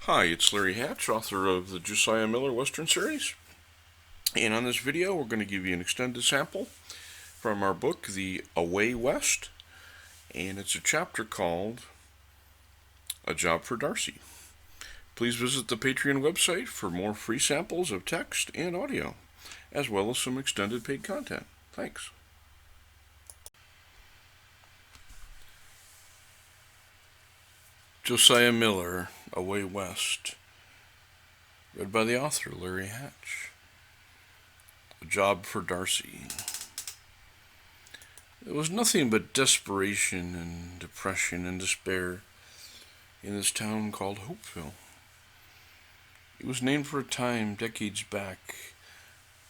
Hi, it's Larry Hatch, author of the Josiah Miller Western series. And on this video, we're going to give you an extended sample from our book, The Away West. And it's a chapter called A Job for Darcy. Please visit the Patreon website for more free samples of text and audio, as well as some extended paid content. Thanks. Josiah Miller, Away West. Read by the author, Larry Hatch. A Job for Darcy. There was nothing but desperation and depression and despair in this town called Hopeville. It was named for a time decades back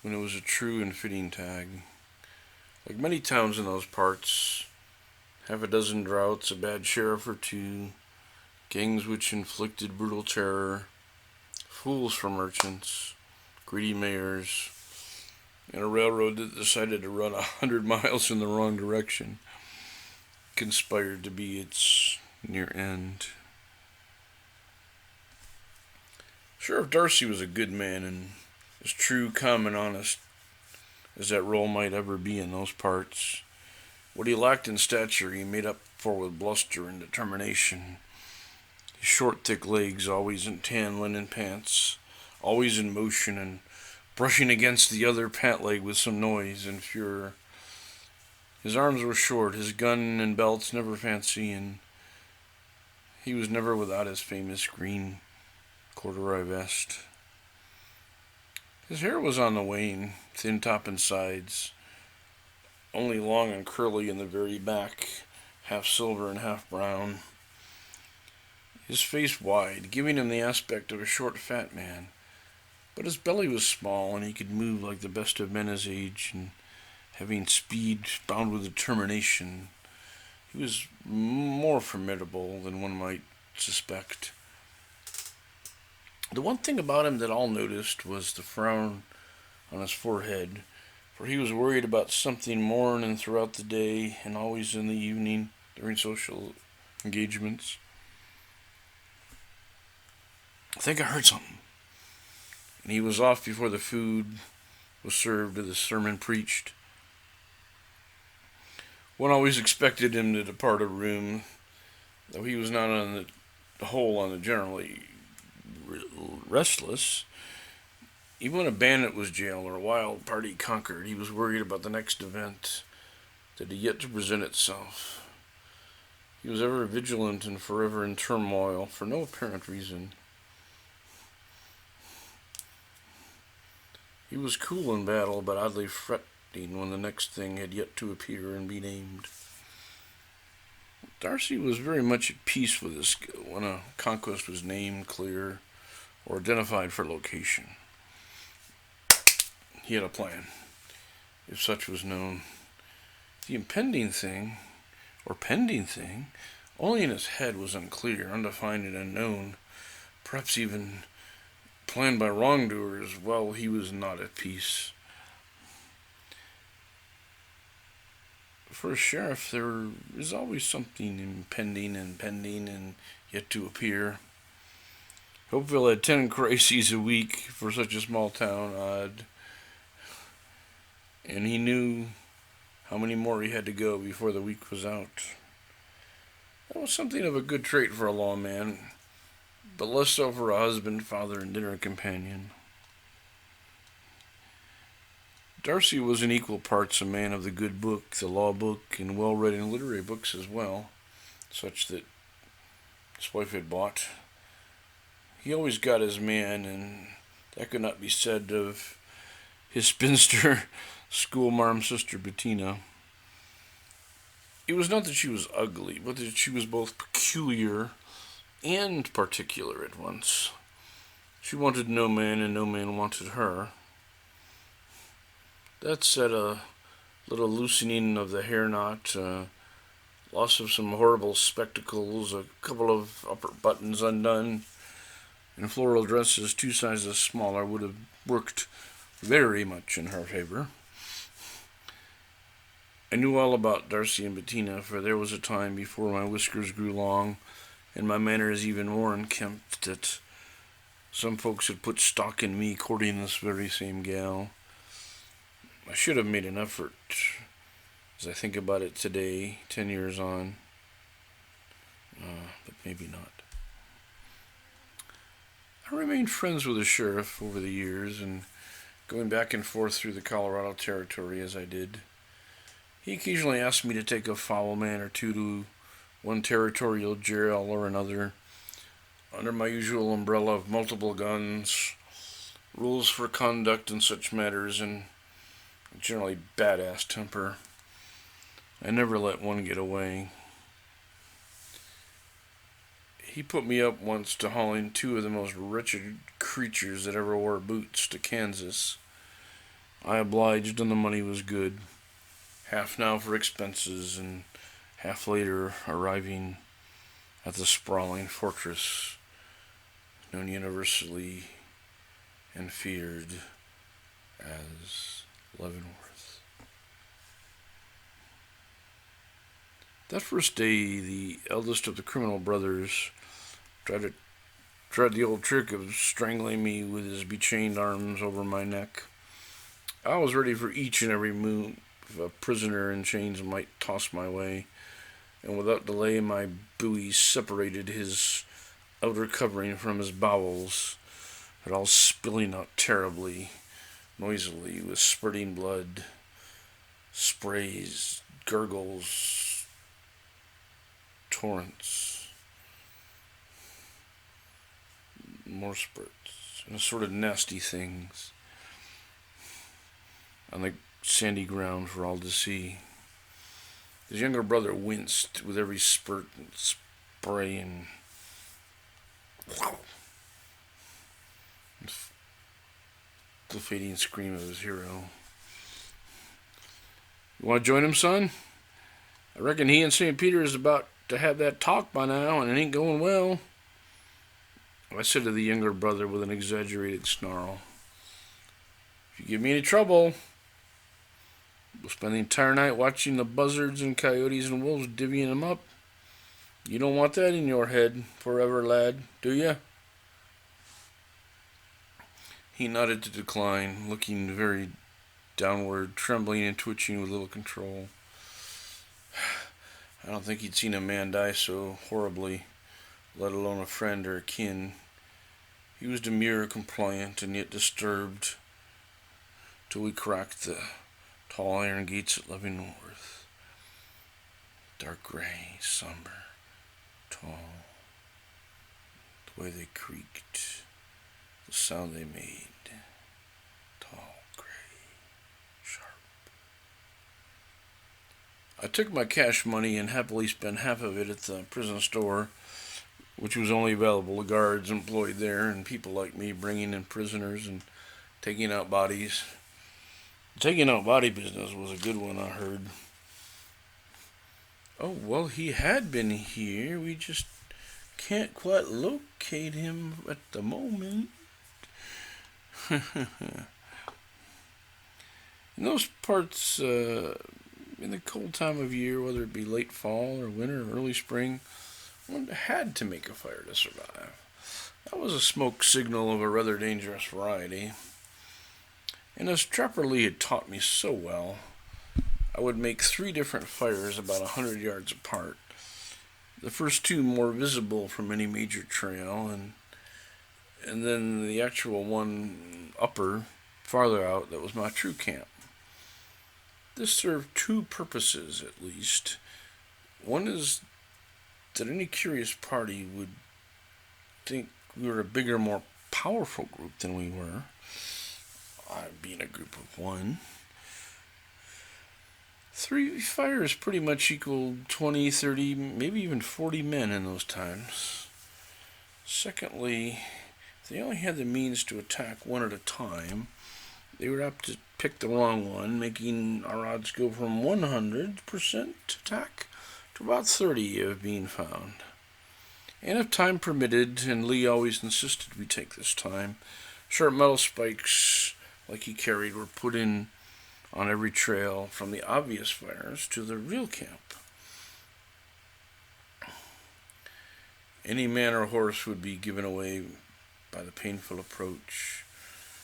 when it was a true and fitting tag. Like many towns in those parts, half a dozen droughts, a bad sheriff or two, gangs which inflicted brutal terror, fools for merchants, greedy mayors, and a railroad that decided to run 100 miles in the wrong direction conspired to be its near end. Sheriff Darcy was a good man and as true, calm, and honest as that role might ever be in those parts. What he lacked in stature he made up for with bluster and determination. His short, thick legs, always in tan linen pants, always in motion and brushing against the other pant leg with some noise and furor. His arms were short, his gun and belts never fancy, and he was never without his famous green corduroy vest. His hair was on the wane, thin top and sides, only long and curly in the very back, half silver and half brown. His face wide, giving him the aspect of a short, fat man. But his belly was small, and he could move like the best of men his age, and having speed bound with determination, he was more formidable than one might suspect. The one thing about him that all noticed was the frown on his forehead, for he was worried about something morn and throughout the day, and always in the evening during social engagements. I think I heard something. And he was off before the food was served or the sermon preached. One always expected him to depart a room, though he was not on the whole on the generally restless. Even when a bandit was jailed or a wild party conquered, he was worried about the next event that had yet to present itself. He was ever vigilant and forever in turmoil for no apparent reason. He was cool in battle, but oddly fretting when the next thing had yet to appear and be named. Darcy was very much at peace with his skill when a conquest was named, clear, or identified for location. He had a plan, if such was known. The impending thing, or pending thing, only in his head was unclear, undefined, and unknown, perhaps even planned by wrongdoers. Well, he was not at peace. For a sheriff, there is always something impending and pending and yet to appear. Hopeville had 10 crises a week for such a small town, odd. And he knew how many more he had to go before the week was out. That was something of a good trait for a lawman, but less so for a husband, father, and dinner companion. Darcy was in equal parts a man of the good book, the law book, and well-read and literary books as well, such that his wife had bought. He always got his man, and that could not be said of his spinster schoolmarm sister Bettina. It was not that she was ugly, but that she was both peculiar and particular at once. She wanted no man, and no man wanted her. That said, a little loosening of the hair knot, loss of some horrible spectacles, a couple of upper buttons undone, and floral dresses 2 sizes smaller would have worked very much in her favor. I knew all about Darcy and Bettina, for there was a time before my whiskers grew long and my manners even more unkempt that Some folks had put stock in me courting this very same gal. I should have made an effort, as I think about it today, 10 years on, but maybe not. I remained friends with the sheriff over the years, and going back and forth through the Colorado Territory as I did. He occasionally asked me to take a foul man or two to one territorial jail or another, under my usual umbrella of multiple guns, rules for conduct in such matters, and a generally badass temper. I never let one get away. He put me up once to hauling two of the most wretched creatures that ever wore boots to Kansas. I obliged, and the money was good. Half now for expenses, and half later arriving at the sprawling fortress known universally and feared as Leavenworth. That first day, the eldest of the criminal brothers tried the old trick of strangling me with his bechained arms over my neck. I was ready for each and every move a prisoner in chains might toss my way, and without delay my buoy separated his outer covering from his bowels, it all spilling out terribly, noisily, with spurting blood, sprays, gurgles, torrents, more spurts, and assorted nasty things on the sandy ground for all to see. His younger brother winced with every spurt and spray, and the fading scream of his hero. "You want to join him, son? I reckon he and St. Peter is about to have that talk by now, and it ain't going well," I said to the younger brother with an exaggerated snarl. "If you give me any trouble, we'll spend the entire night watching the buzzards and coyotes and wolves divvying them up. You don't want that in your head forever, lad, do you?" He nodded to decline, looking very downward, trembling and twitching with little control. I don't think he'd seen a man die so horribly, let alone a friend or a kin. He was demure, compliant, and yet disturbed, till we cracked the tall iron gates at Leavenworth. Dark gray, somber, tall. The way they creaked, the sound they made. Tall, gray, sharp. I took my cash money and happily spent half of it at the prison store, which was only available to guards employed there and people like me bringing in prisoners and taking out bodies. The taking out body business was a good one, I heard. "Oh, well, he had been here. We just can't quite locate him at the moment." In those parts, in the cold time of year, whether it be late fall or winter or early spring, one had to make a fire to survive. That was a smoke signal of a rather dangerous variety. And as Trapper Lee had taught me so well, I would make 3 different fires about 100 yards apart. The first 2 more visible from any major trail, and then the actual one upper, farther out, that was my true camp. This served 2 purposes, at least. One is that any curious party would think we were a bigger, more powerful group than we were, being a group of 1. 3 fires pretty much equaled 20, 30, maybe even 40 men in those times. Secondly, if they only had the means to attack one at a time, they were apt to pick the wrong one, making our odds go from 100% attack to about 30 of being found. And if time permitted, and Lee always insisted we take this time, sharp metal spikes like he carried were put in on every trail from the obvious fires to the real camp. Any man or horse would be given away by the painful approach.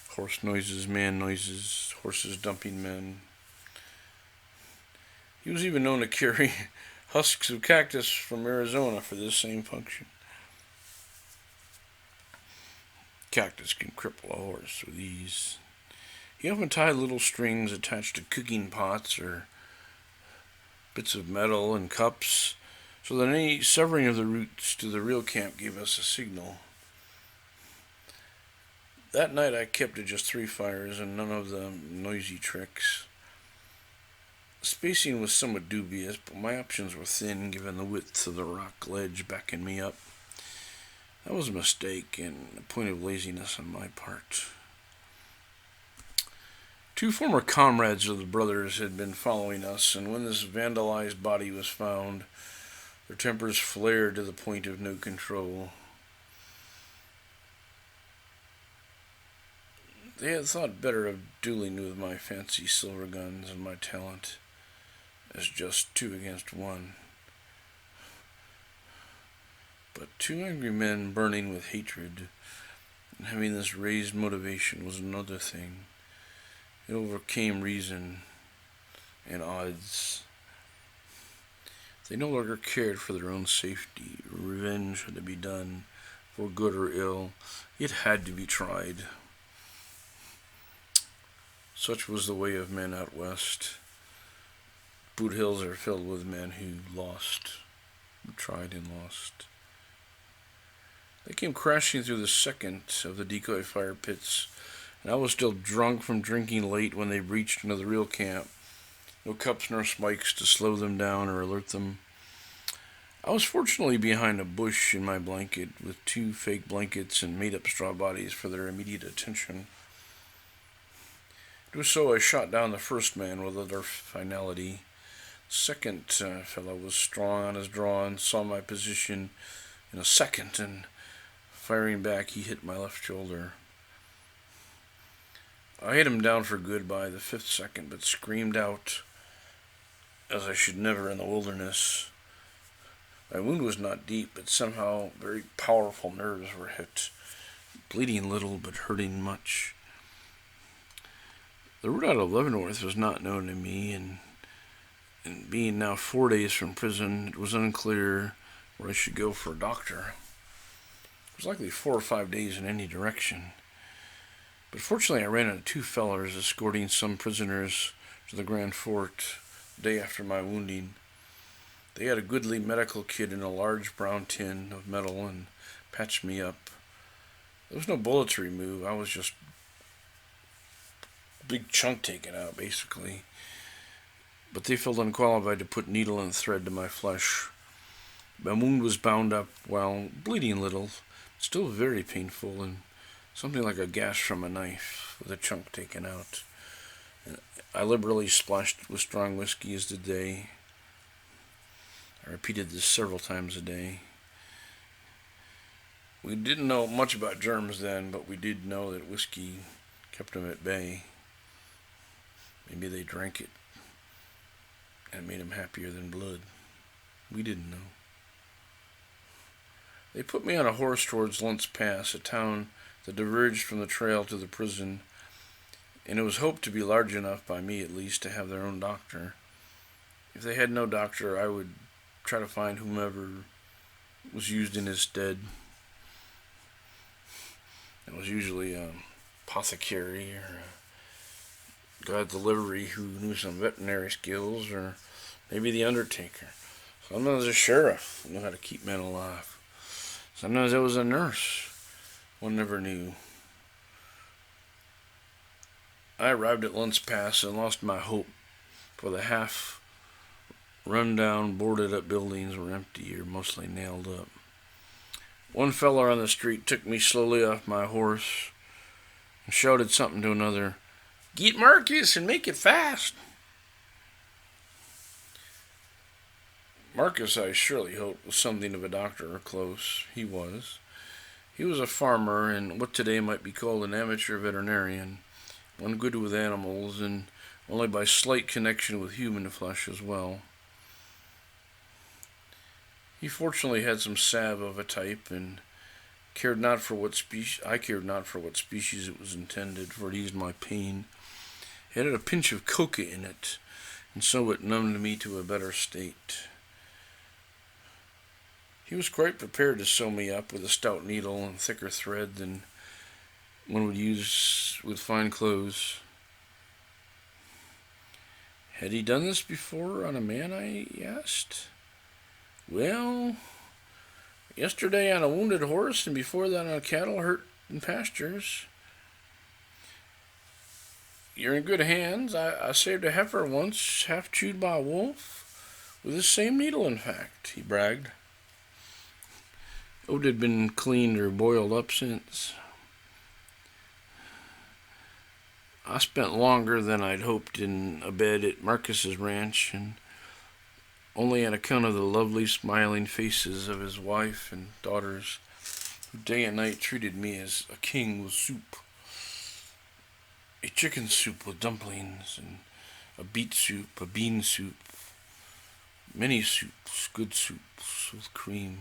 Horse noises, man noises, horses dumping men. He was even known to carry husks of cactus from Arizona for this same function. Cactus can cripple a horse with ease. He often tied little strings attached to cooking pots or bits of metal and cups, so that any severing of the routes to the real camp gave us a signal. That night I kept to just 3 fires and none of the noisy tricks. Spacing was somewhat dubious, but my options were thin given the width of the rock ledge backing me up. That was a mistake and a point of laziness on my part. 2 former comrades of the brothers had been following us, and when this vandalized body was found, their tempers flared to the point of no control. They had thought better of dueling with my fancy silver guns and my talent as just 2 against 1. But 2 angry men burning with hatred and having this raised motivation was another thing. It overcame reason and odds. They no longer cared for their own safety. Revenge had to be done, for good or ill. It had to be tried. Such was the way of men out west. Boot hills are filled with men who lost, who tried and lost. They came crashing through the second of the decoy fire pits, and I was still drunk from drinking late when they reached into the real camp. No cups nor spikes to slow them down or alert them. I was fortunately behind a bush in my blanket with 2 fake blankets and made-up straw bodies for their immediate attention. It was so I shot down the first man with utter finality. The second fellow was strong on his draw and saw my position in a second, and firing back, he hit my left shoulder. I hit him down for good by the 5th second, but screamed out, as I should never in the wilderness. My wound was not deep, but somehow very powerful nerves were hit, bleeding little but hurting much. The route out of Leavenworth was not known to me, and being now 4 days from prison, it was unclear where I should go for a doctor. It was likely 4 or 5 days in any direction. But fortunately I ran into 2 fellers escorting some prisoners to the Grand Fort the day after my wounding. They had a goodly medical kit in a large brown tin of metal and patched me up. There was no bullet to remove. I was just a big chunk taken out, basically. But they felt unqualified to put needle and thread to my flesh. My wound was bound up while bleeding little, still very painful, and something like a gash from a knife with a chunk taken out. And I liberally splashed it with strong whiskey as did they. I repeated this several times a day. We didn't know much about germs then, but we did know that whiskey kept them at bay. Maybe they drank it, and it made them happier than blood. We didn't know. They put me on a horse towards Luntz Pass, a town that diverged from the trail to the prison, and it was hoped to be large enough, by me at least, to have their own doctor. If they had no doctor, I would try to find whomever was used in his stead. It was usually an apothecary or a guy at the livery who knew some veterinary skills, or maybe the undertaker. Sometimes a sheriff who knew how to keep men alive. Sometimes it was a nurse. One never knew. I arrived at Luntz Pass and lost my hope, for the half run-down, boarded-up buildings were empty or mostly nailed up. One feller on the street took me slowly off my horse and shouted something to another, "Get Marcus and make it fast." Marcus, I surely hoped, was something of a doctor or close. He was. He was a farmer and what today might be called an amateur veterinarian, one good with animals and only by slight connection with human flesh as well. He fortunately had some salve of a type, and cared not for what species it was intended, for it eased my pain. It had a pinch of coca in it, and so it numbed me to a better state. He was quite prepared to sew me up with a stout needle and thicker thread than one would use with fine clothes. Had he done this before on a man, I asked. Well, yesterday on a wounded horse, and before that on cattle hurt in pastures. You're in good hands. I saved a heifer once, half chewed by a wolf, with this same needle, in fact, he bragged. It had been cleaned or boiled up since. I spent longer than I'd hoped in a bed at Marcus's ranch, and only on account of the lovely smiling faces of his wife and daughters, who day and night treated me as a king with soup. A chicken soup with dumplings, and a beet soup, a bean soup, many soups, good soups with cream,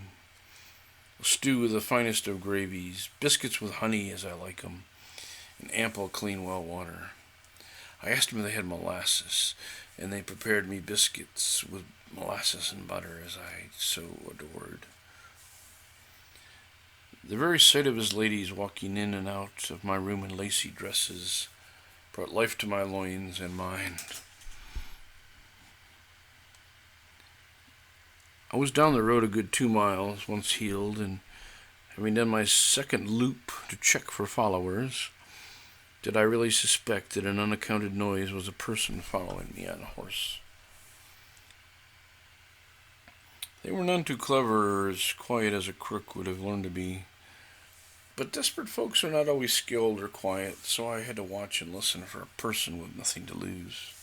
a stew with the finest of gravies, biscuits with honey as I like 'em, and ample clean well water. I asked them if they had molasses, and they prepared me biscuits with molasses and butter as I so adored. The very sight of his ladies walking in and out of my room in lacy dresses brought life to my loins and mind. I was down the road a good 2 miles, once healed, and having done my second loop to check for followers, did I really suspect that an unaccounted noise was a person following me on a horse. They were none too clever or as quiet as a crook would have learned to be. But desperate folks are not always skilled or quiet, so I had to watch and listen for a person with nothing to lose.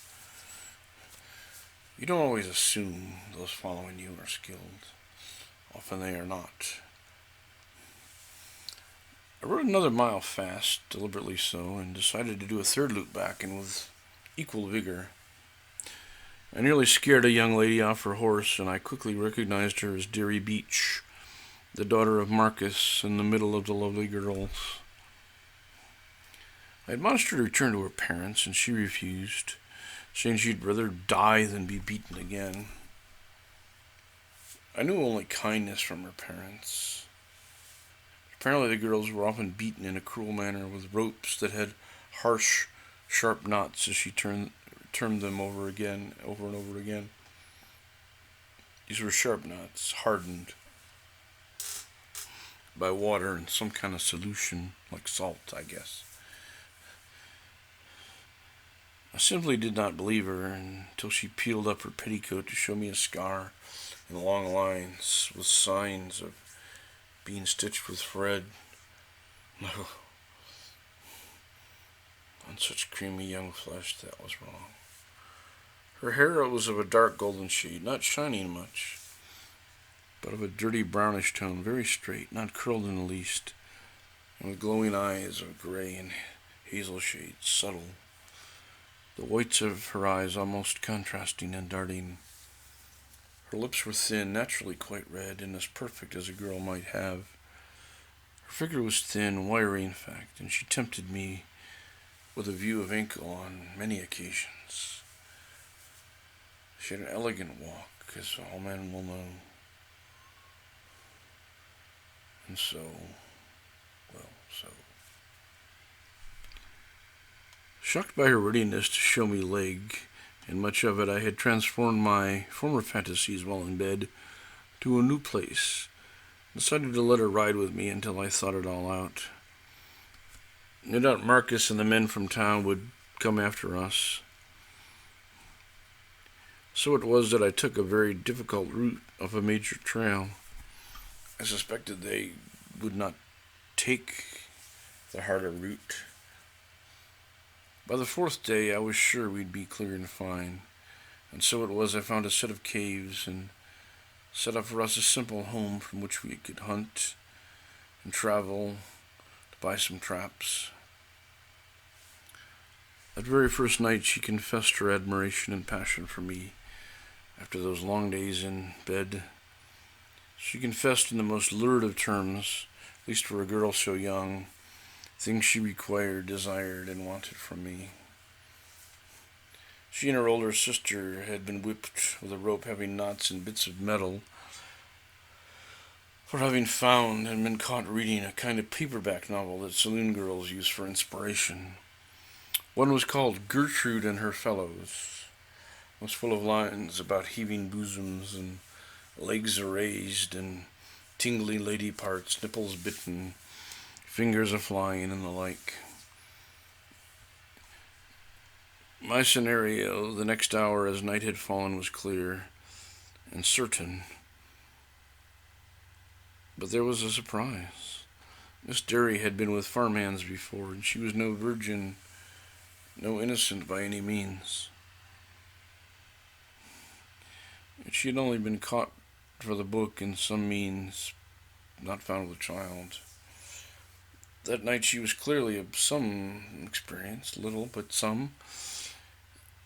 You don't always assume those following you are skilled. Often they are not. I rode another mile fast, deliberately so, and decided to do a third loop back, and with equal vigor. I nearly scared a young lady off her horse, and I quickly recognized her as Dearie Beach, the daughter of Marcus, in the middle of the lovely girls. I admonished her to return to her parents, and she refused, saying she'd rather die than be beaten again. I knew only kindness from her parents. Apparently the girls were often beaten in a cruel manner with ropes that had harsh, sharp knots as she turned them over and over again. These were sharp knots, hardened by water and some kind of solution, like salt, I guess. I simply did not believe her until she peeled up her petticoat to show me a scar in long lines with signs of being stitched with thread. No. On such creamy young flesh, that was wrong. Her hair was of a dark golden shade, not shining much, but of a dirty brownish tone, very straight, not curled in the least, and with glowing eyes of gray and hazel shades, subtle, the whites of her eyes almost contrasting and darting. Her lips were thin, naturally quite red, and as perfect as a girl might have. Her figure was thin, wiry in fact, and she tempted me with a view of ankle on many occasions. She had an elegant walk, as all men will know. And so. Shocked by her readiness to show me leg, and much of it I had transformed my former fantasies while in bed to a new place, decided to let her ride with me until I thought it all out. No doubt Marcus and the men from town would come after us. So it was that I took a very difficult route of a major trail. I suspected they would not take the harder route. By the 4th day, I was sure we'd be clear and fine, and so it was I found a set of caves and set up for us a simple home from which we could hunt and travel to buy some traps. That very first night she confessed her admiration and passion for me after those long days in bed. She confessed in the most lurid of terms at least for a girl so young, things she required, desired, and wanted from me. She and her older sister had been whipped with a rope having knots and bits of metal for having found and been caught reading a kind of paperback novel that saloon girls use for inspiration. One was called Gertrude and Her Fellows. It was full of lines about heaving bosoms and legs erased and tingly lady parts, nipples bitten, fingers a-flying, and the like. My scenario, the next hour as night had fallen, was clear and certain. But there was a surprise. Miss Derry had been with farmhands before, and she was no virgin, no innocent by any means. She had only been caught for the book in some means not found with a child. That night she was clearly of some experience, little, but some.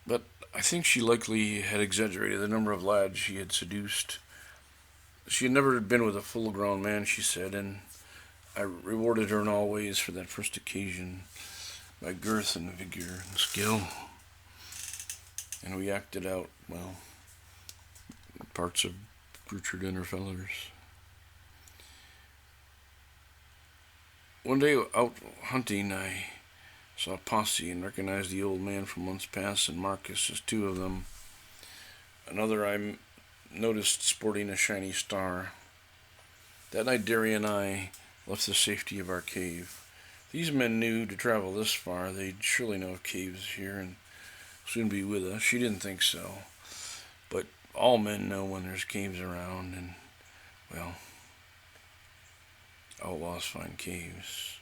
But I think she likely had exaggerated the number of lads she had seduced. She had never been with a full-grown man, she said, and I rewarded her in all ways for that first occasion by girth and vigor and skill. And we acted out, well, parts of Gertrude and Her Fellows. One day out hunting, I saw a posse and recognized the old man from months past and Marcus as two of them. Another I noticed sporting a shiny star. That night Derry and I left the safety of our cave. These men knew to travel this far, they'd surely know of caves here and soon be with us. She didn't think so. But all men know when there's caves around, and, well, outlaws find caves.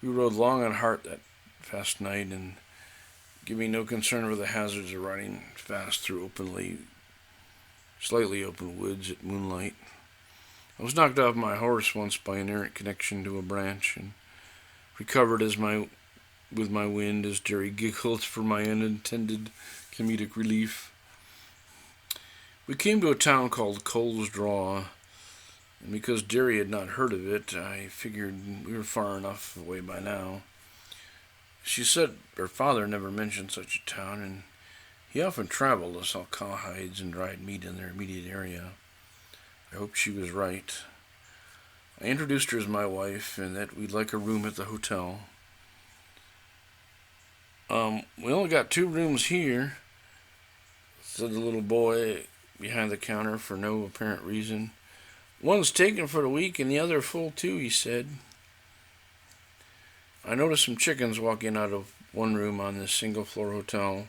We rode long and hard that fast night, and giving no concern for the hazards of riding fast through slightly open woods at moonlight. I was knocked off my horse once by an errant connection to a branch, and recovered with my wind as Derry giggled for my unintended comedic relief. We came to a town called Cole's Draw, and because Derry had not heard of it, I figured we were far enough away by now. She said her father never mentioned such a town, and he often traveled to sell cowhides and dried meat in their immediate area. I hoped she was right. I introduced her as my wife, and that we'd like a room at the hotel. We only got 2 rooms here, said the little boy behind the counter for no apparent reason. One's taken for the week and the other full too, he said. I noticed some chickens walking out of one room on this single-floor hotel.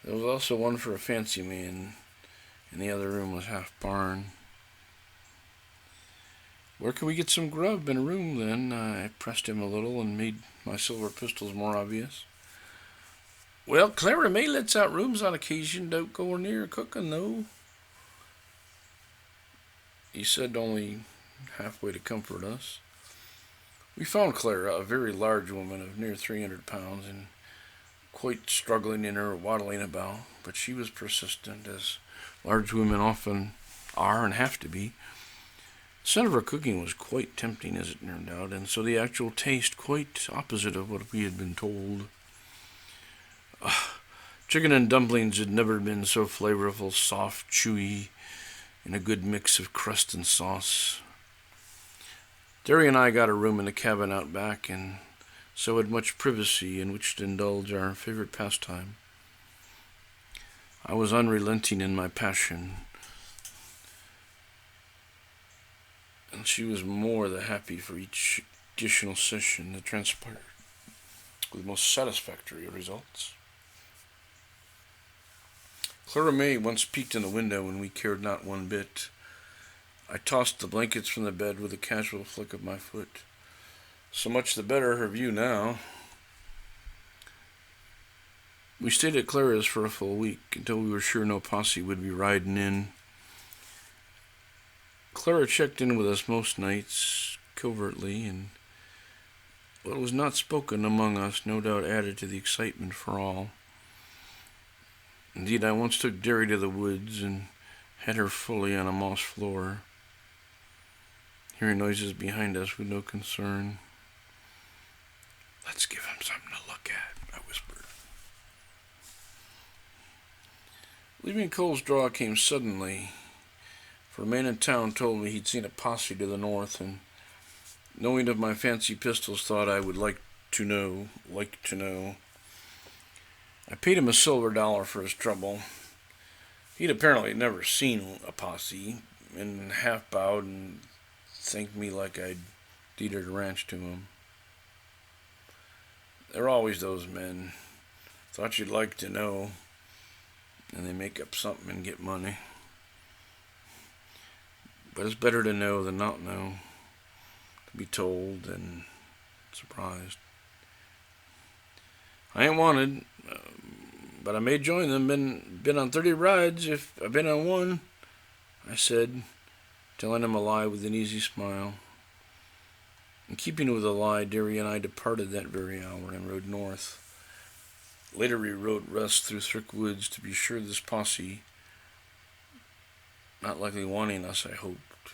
There was also one for a fancy man, and the other room was half barn. Where can we get some grub in a room, then? I pressed him a little and made my silver pistols more obvious. Well, Clara May lets out rooms on occasion. Don't go near cooking, though. He said only halfway to comfort us. We found Clara, a very large woman of near 300 pounds, and quite struggling in her waddling about, but she was persistent, as large women often are and have to be. The scent of her cooking was quite tempting, as it turned out, and so the actual taste quite opposite of what we had been told. Chicken and dumplings had never been so flavorful, soft, chewy, and a good mix of crust and sauce. Derry and I got a room in the cabin out back, and so had much privacy in which to indulge our favorite pastime. I was unrelenting in my passion, and she was more the happy for each additional session that transpired with most satisfactory results. Clara May once peeked in the window, and we cared not one bit. I tossed the blankets from the bed with a casual flick of my foot. So much the better her view now. We stayed at Clara's for a full week, until we were sure no posse would be riding in. Clara checked in with us most nights, covertly, and what was not spoken among us no doubt added to the excitement for all. Indeed, I once took Derry to the woods and had her fully on a moss floor, hearing noises behind us with no concern. "Let's give him something to look at," I whispered. Leaving Cole's Draw came suddenly, for a man in town told me he'd seen a posse to the north, and knowing of my fancy pistols, thought I would like to know. I paid him a silver dollar for his trouble. He'd apparently never seen a posse, and half bowed and thanked me like I'd deeded a ranch to him. They're always those men. Thought you'd like to know, and they make up something and get money. But it's better to know than not know, to be told and surprised. I ain't wanted, but I may join them. Been on 30 rides if I've been on one, I said, telling him a lie with an easy smile. In keeping with the lie, Derry and I departed that very hour and rode north. Later we rode west through thick woods to be sure this posse, not likely wanting us, I hoped,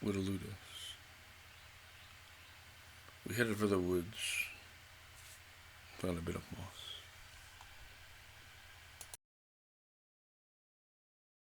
would elude us. We headed for the woods, found a bit of moss.